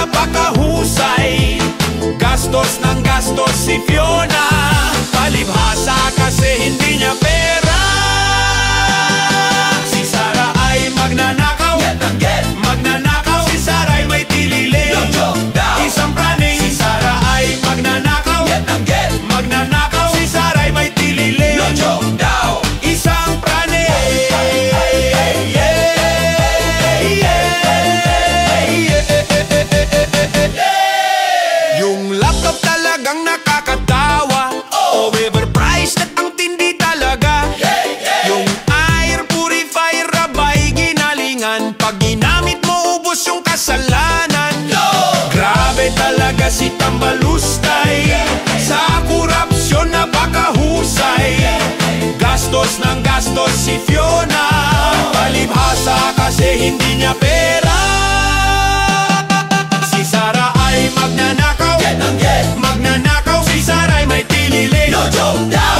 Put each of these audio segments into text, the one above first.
napakahusay. Gastos ng gastos si Fiona, palibhasa kasi hindi niya pera. Si Sarah ay magnanakaw, magnanakaw. Si Sarah ay may tililing, isang praning. Si Sarah ay magnanakaw, magnanakaw. Si Sarah ay may tililing, isang praning. Yung laptop talagang nakakatawa, overpriced at ang tindi talaga. Yung air purifier abay ginalingan, pag ginamit mo ubos yung kasalanan. Grabe talaga si Tambalustay, sa korupsyon napakahusay. Gastos ng gastos si Fiona, palibhasa kasi hindi niya pera. Si Sarah ay magnanakaw, magnanakaw. Si Sarah ay may tililing,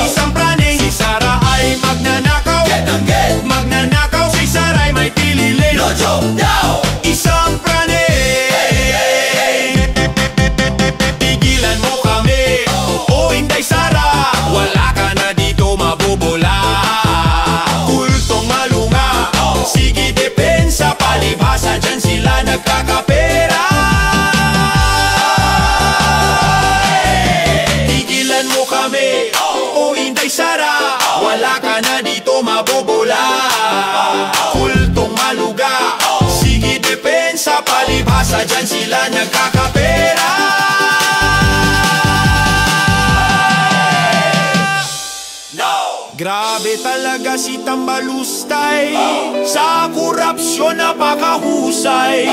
isang praning. Si Sarah ay magnanakaw, magnanakaw. Si Sarah ay may tililing, isang praning. Tigilan mo kami, o Inday Sara, wala ka na dito mabobola. Kultong malunga, sige depensa, palibhasa dyan sila nagkakapera. Tigilan mo kami, o Inday Sara, wala ka na dito mabobola. Kultong maluga, sige depensa, palibhasa dyan sila nagkakapera. Grabe talaga si Tambalustay, sa korupsyon napakahusay.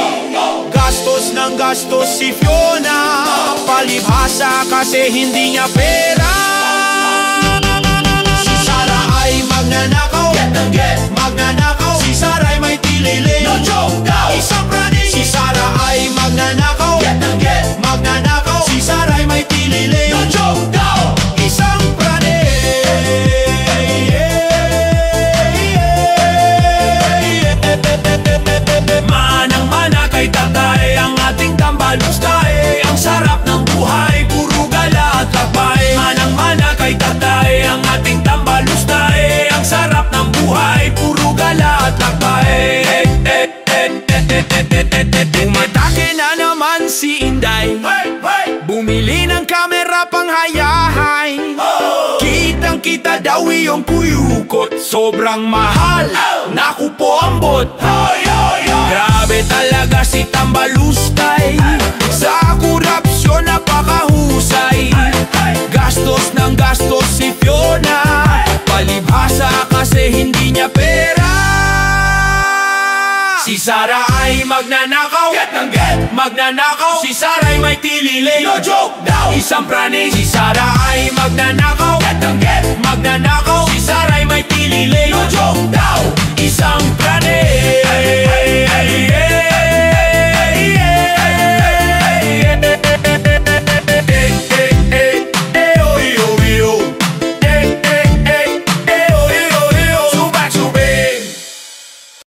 Gastos ng gastos si Fiona, palibhasa kasi hindi niya pera. Si Sarah ay magnanakaw, magnanakaw. Si Sarah ay may tililing, isang praning. Si Sarah ay magnanakaw, magnanakaw. Si Sarah ay may tililing, isang praning. Manang-mana kay tatay ang ating Tambalustay. Ang sarap ng buhay, puro gala at lakbay. Manang-mana kay tatay ang ating Tambalustay. Ang sarap ng buhay, puro gala at lakbay. Umatake na naman si Inday, bumili ng kamera pang hayahay. Kitang-kita daw iyong kuyukot, sobrang mahal, naku po ambot. Grabe talaga si Tambalustay, sa korupsyon napakahusay. Gastos ng gastos si Fiona, palibhasa kasi hindi niya pera. Si Sarah ay magnanakaw, magnanakaw. Si Sarah ay may tililing, isang praning. Si Sarah ay magnanakaw, magnanakaw. Si Sarah ay may tililing, isang praning.